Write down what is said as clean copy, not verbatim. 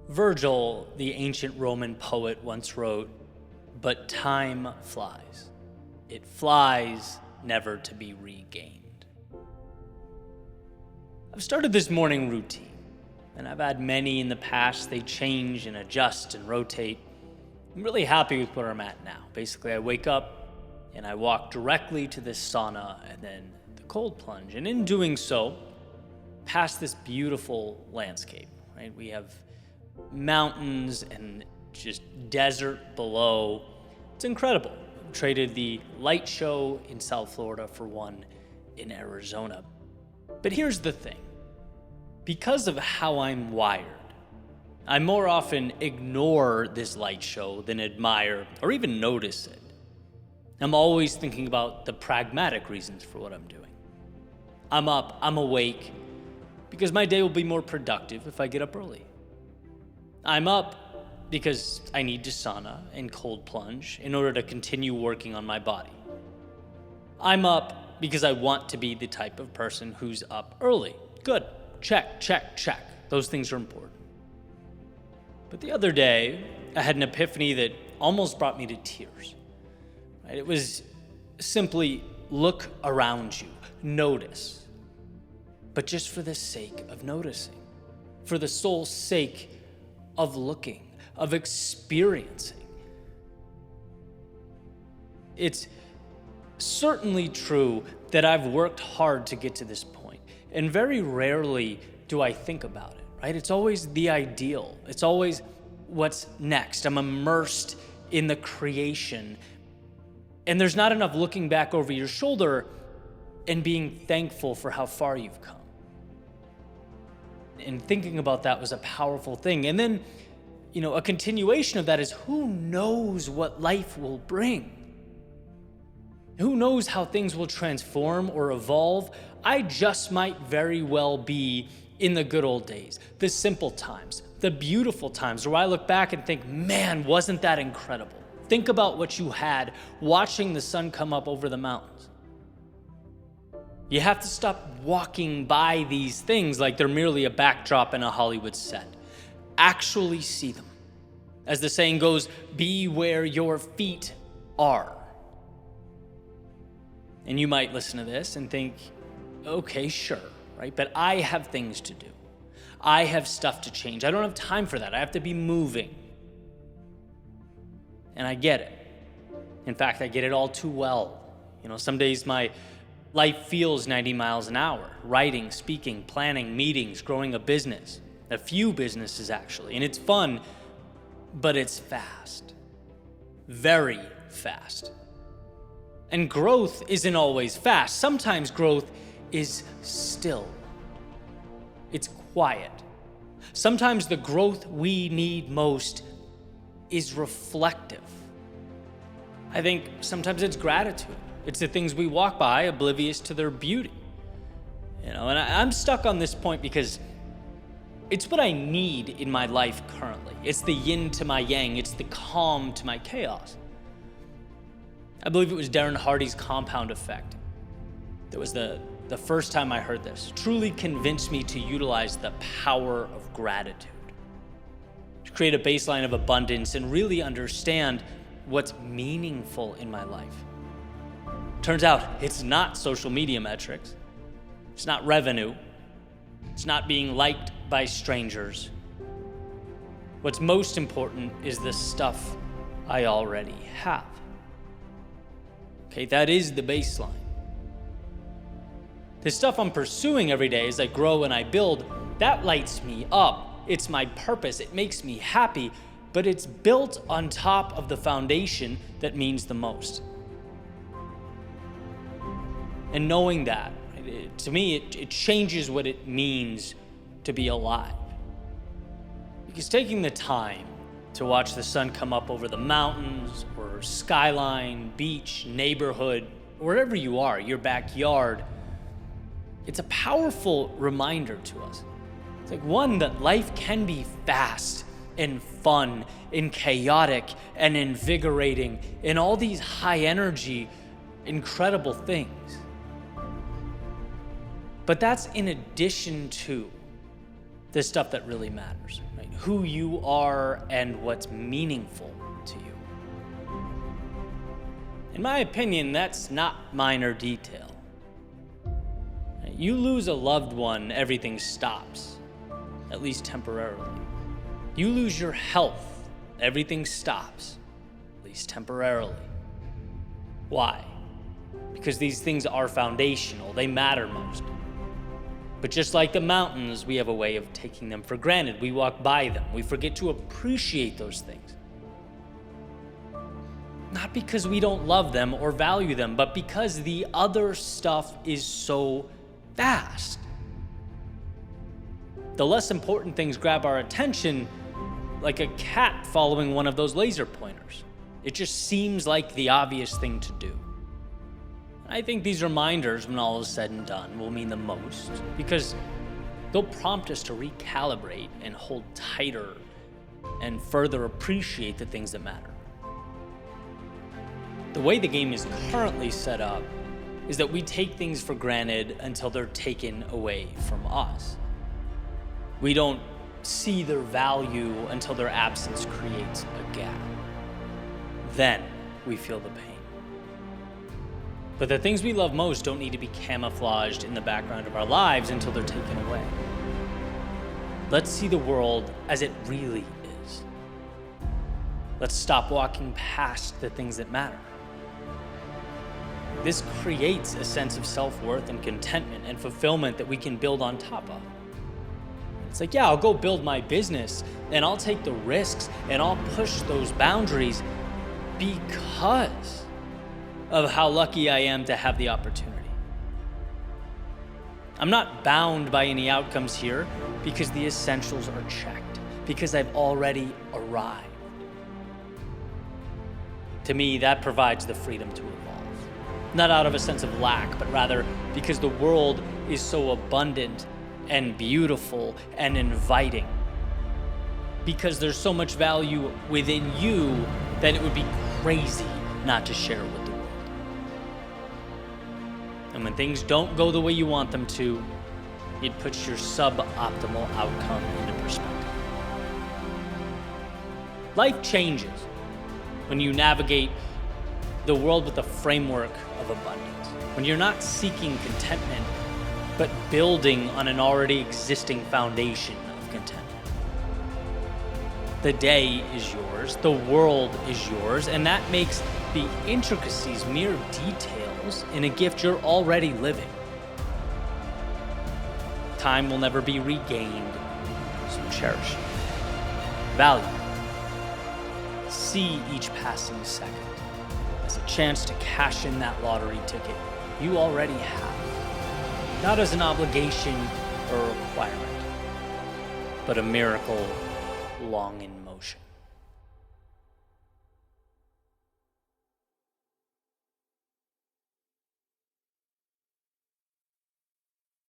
Virgil, the ancient Roman poet, once wrote, "But time flies. It flies, never to be regained." I've started this morning routine, and I've had many in the past. They change and adjust and rotate. I'm really happy with where I'm at now. Basically, I wake up and I walk directly to this sauna and then the cold plunge. And in doing so, past this beautiful landscape, right? We have mountains and just desert below. It's incredible. We traded the light show in South Florida for one in Arizona. But here's the thing. Because of how I'm wired, I more often ignore this light show than admire or even notice it. I'm always thinking about the pragmatic reasons for what I'm doing. I'm up, I'm awake, because my day will be more productive if I get up early. I'm up because I need to sauna and cold plunge in order to continue working on my body. I'm up because I want to be the type of person who's up early. Good. Check, check, check. Those things are important. But the other day, I had an epiphany that almost brought me to tears. Right? It was simply look around you, notice. But just for the sake of noticing, for the sole sake of looking, of experiencing. It's certainly true that I've worked hard to get to this point, and very rarely do I think about it, right? It's always the ideal. It's always what's next. I'm immersed in the creation, and there's not enough looking back over your shoulder and being thankful for how far you've come. And thinking about that was a powerful thing. And then, a continuation of that is who knows what life will bring? Who knows how things will transform or evolve? I just might very well be in the good old days, the simple times, the beautiful times where I look back and think, man, wasn't that incredible? Think about what you had watching the sun come up over the mountains. You have to stop walking by these things like they're merely a backdrop in a Hollywood set. Actually see them. As the saying goes, be where your feet are. And you might listen to this and think, okay, sure, right? But I have things to do. I have stuff to change. I don't have time for that. I have to be moving. And I get it. In fact, I get it all too well. Some days my life feels 90 miles an hour. Writing, speaking, planning, meetings, growing a business. A few businesses, actually. And it's fun, but it's fast. Very fast. And growth isn't always fast. Sometimes growth is still. It's quiet. Sometimes the growth we need most is reflective. I think sometimes it's gratitude. It's the things we walk by oblivious to their beauty. And I'm stuck on this point because it's what I need in my life currently. It's the yin to my yang. It's the calm to my chaos. I believe it was Darren Hardy's compound effect. That was the first time I heard this. Truly convinced me to utilize the power of gratitude. To create a baseline of abundance and really understand what's meaningful in my life. Turns out it's not social media metrics. It's not revenue. It's not being liked by strangers. What's most important is the stuff I already have. Okay, that is the baseline. The stuff I'm pursuing every day as I grow and I build, that lights me up. It's my purpose. It makes me happy, but it's built on top of the foundation that means the most. And knowing that, to me, it changes what it means to be alive. Because taking the time to watch the sun come up over the mountains or skyline, beach, neighborhood, wherever you are, your backyard, it's a powerful reminder to us. It's like one, that life can be fast and fun and chaotic and invigorating and all these high energy, incredible things. But that's in addition to the stuff that really matters, right? Who you are and what's meaningful to you. In my opinion, that's not minor detail. You lose a loved one, everything stops, at least temporarily. You lose your health, everything stops, at least temporarily. Why? Because these things are foundational, they matter most. But just like the mountains, we have a way of taking them for granted. We walk by them, we forget to appreciate those things. Not because we don't love them or value them, but because the other stuff is so fast. The less important things grab our attention like a cat following one of those laser pointers. It just seems like the obvious thing to do. I think these reminders, when all is said and done, will mean the most because they'll prompt us to recalibrate and hold tighter and further appreciate the things that matter. The way the game is currently set up is that we take things for granted until they're taken away from us. We don't see their value until their absence creates a gap. Then we feel the pain. But the things we love most don't need to be camouflaged in the background of our lives until they're taken away. Let's see the world as it really is. Let's stop walking past the things that matter. This creates a sense of self-worth and contentment and fulfillment that we can build on top of. It's like, yeah, I'll go build my business and I'll take the risks and I'll push those boundaries because of how lucky I am to have the opportunity. I'm not bound by any outcomes here because the essentials are checked, because I've already arrived. To me, that provides the freedom to evolve. Not out of a sense of lack, but rather because the world is so abundant and beautiful and inviting. Because there's so much value within you that it would be crazy not to share it with the world. And when things don't go the way you want them to, it puts your suboptimal outcome into perspective. Life changes when you navigate the world with a framework of abundance. When you're not seeking contentment, but building on an already existing foundation of contentment. The day is yours, the world is yours, and that makes the intricacies mere details in a gift you're already living. Time will never be regained, so cherish it. Value it. See each passing second as a chance to cash in that lottery ticket you already have. Not as an obligation or a requirement, but a miracle long in mind.